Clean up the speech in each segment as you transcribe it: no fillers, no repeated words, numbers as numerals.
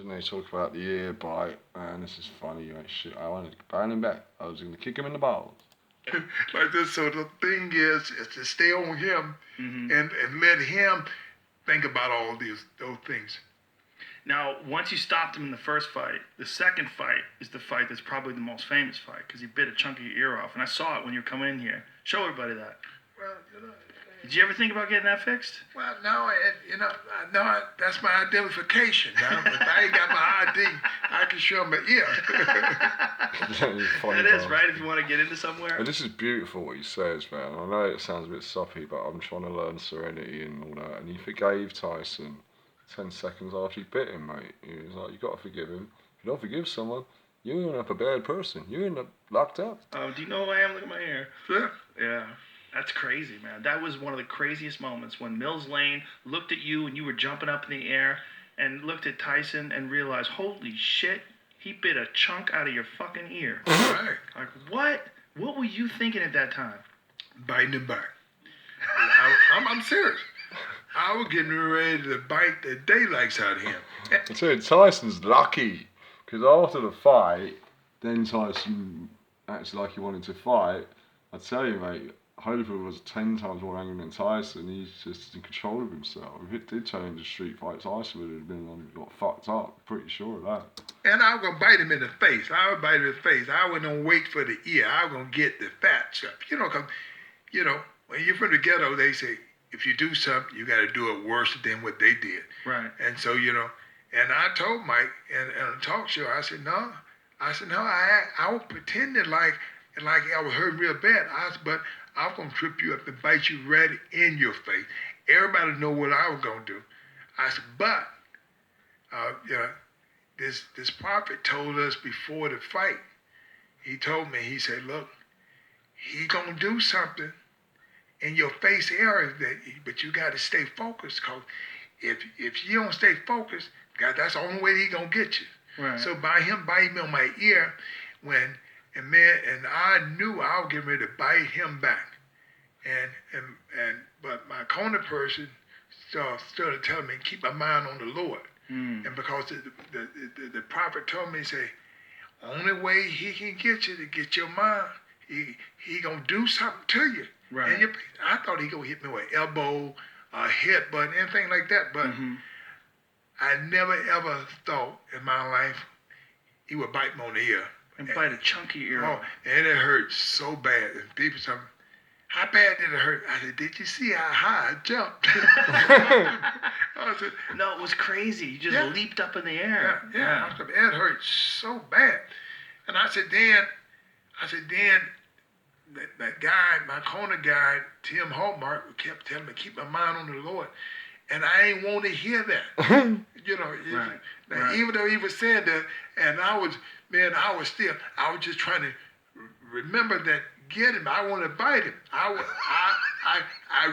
And they talk about the ear bite, and this is funny, you ain't shit. I wanted to bite him back. I was gonna kick him in the balls. Like this. So the thing is to stay on him and let him think about all those things. Now, once you stopped him in the first fight, the second fight is the fight that's probably the most famous fight because he bit a chunk of your ear off, and I saw it when you were coming in here. Show everybody that. Well, Did you ever think about getting that fixed? well, no, that's my identification. Now, if I ain't got my ID, I can show my ear. It is, right? If you want to get into somewhere. And this is beautiful what he says, man. I know it sounds a bit soppy, but I'm trying to learn serenity and all that. And he forgave Tyson 10 seconds after he bit him, mate. He was like, you got to forgive him. If you don't forgive someone, you end up a bad person. You end up locked up. Oh, do you know who I am? Look at my hair. Yeah. Yeah. That's crazy, man. That was one of the craziest moments when Mills Lane looked at you and you were jumping up in the air and looked at Tyson and realized, holy shit, he bit a chunk out of your fucking ear. Right. Like, what? What were you thinking at that time? Biting him back. I'm serious. I was getting ready to bite the daylights out of him. I tell you, Tyson's lucky. Because after the fight, then Tyson acted like he wanted to fight. I tell you, mate, Holyfield was 10 times more angry than Tyson. He's just in control of himself. If it did turn into a street fight, Tyson would have been got fucked up. Pretty sure of that. And I was going to bite him in the face. I would bite him in the face. I wasn't going to wait for the ear. I was going to get the fat stuff. Because, when you're from the ghetto, they say, if you do something, you got to do it worse than what they did. Right. And so, and I told Mike in a talk show, I said, no, I was pretending like I was hurting real bad. But I was going to trip you up and bite you right in your face. Everybody know what I was going to do. I said, but, this prophet told us before the fight, he told me, he said, look, he going to do something in your face area, but you got to stay focused, because if you don't stay focused, God, that's the only way he going to get you. Right. So by him biting me on my ear, and I knew I was getting ready to bite him back. But my corner person started telling me, keep my mind on the Lord. And because the prophet told me, he said, only way he can get you to get your mind, he gonna do something to you. Right. And I thought he gonna hit me with elbow, headbutt, anything like that. But I never ever thought in my life he would bite me on the ear. And bite a chunky ear off. And it hurt so bad. And people tell me, how bad did it hurt? I said, did you see how high I jumped? I said, no, it was crazy. You just leaped up in the air. Yeah. I said, it hurt so bad. And I said, Dan, that guy, my corner guy, Tim Hallmark, kept telling me, keep my mind on the Lord. And I ain't want to hear that. Right. Even though he was saying that, and I was just trying to remember that, get him. I want to bite him. I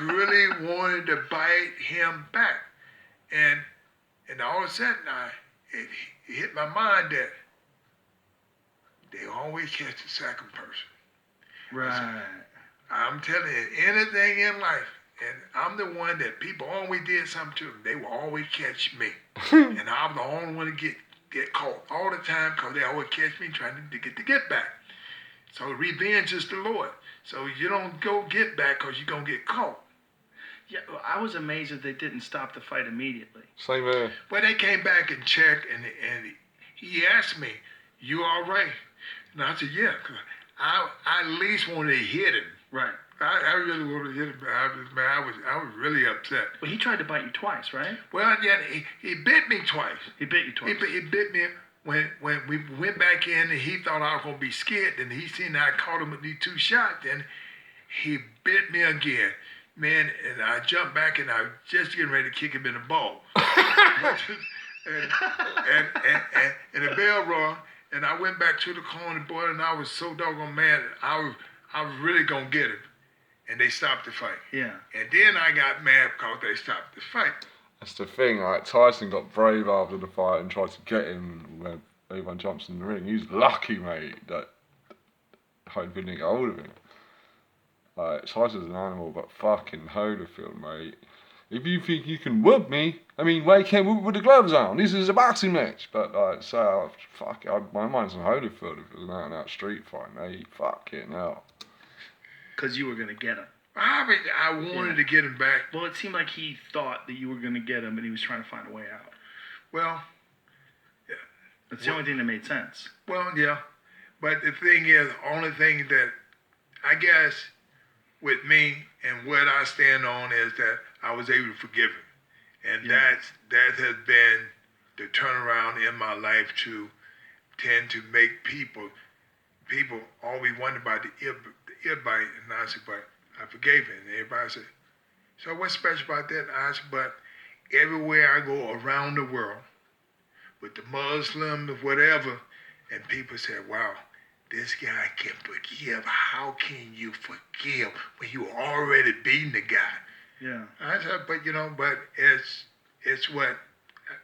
really wanted to bite him back. And all of a sudden, it hit my mind that they always catch the second person. Right. I'm telling you, anything in life, and I'm the one that people always did something to them, they will always catch me. And I'm the only one to get caught all the time, because they always catch me trying to get back. So revenge is the Lord. So you don't go get back because you're going to get caught. Yeah, well, I was amazed that they didn't stop the fight immediately. Same here. Well, they came back and checked, and he asked me, you all right? And I said, yeah, 'cause I at least wanted to hit him. Right. I really wanted to hit him. I was really upset. But he tried to bite you twice, right? Well, yeah, he bit me twice. He bit you twice. He bit me when we went back in, and he thought I was going to be scared. And he seen I caught him with these 2 shots, and he bit me again. Man, and I jumped back, and I was just getting ready to kick him in the balls. and the bell rung, and I went back to the corner, boy, and I was so doggone mad. I was really going to get him. And they stopped the fight. Yeah. And then I got mad because they stopped the fight. That's the thing, like Tyson got brave after the fight and tried to get him when everyone jumps in the ring. He's lucky, mate, that Holyfield didn't get hold of him. Like, Tyson's an animal, but fucking Holyfield, mate. if you think you can whoop me, I mean, why can't whoop with the gloves on? This is a boxing match. But like, so fuck, my mind's on Holyfield if it was an out-and-out street fight, mate. Fucking hell. Because you were going to get him. I wanted to get him back. Well, it seemed like he thought that you were going to get him, and he was trying to find a way out. Well, That's the only thing that made sense. well, yeah. But the thing is, only thing that I guess with me and what I stand on is that I was able to forgive him. And Yeah. that has been the turnaround in my life to tend to make people always wonder about the ear bite. And I said, but I forgave him. And everybody said, so what's special about that? I said, but everywhere I go around the world, with the Muslims, whatever, and people say, wow, this guy can forgive. How can you forgive when you already beaten the guy? Yeah. I said, but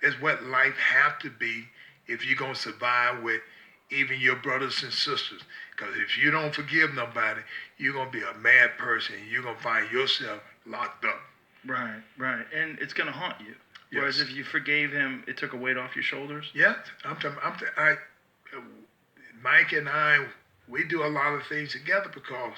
it's what life have to be if you're gonna survive with even your brothers and sisters. Because if you don't forgive nobody, you're gonna be a mad person. You're gonna find yourself locked up. Right, right. And it's going to haunt you. Whereas Yes. if you forgave him, it took a weight off your shoulders. Yeah, Mike and I, we do a lot of things together because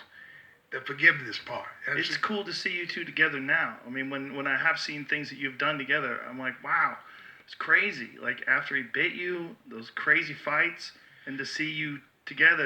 the forgiveness part. It's cool to see you two together now. I mean, when I have seen things that you've done together, I'm like, wow, it's crazy. Like after he bit you, those crazy fights, and to see you together,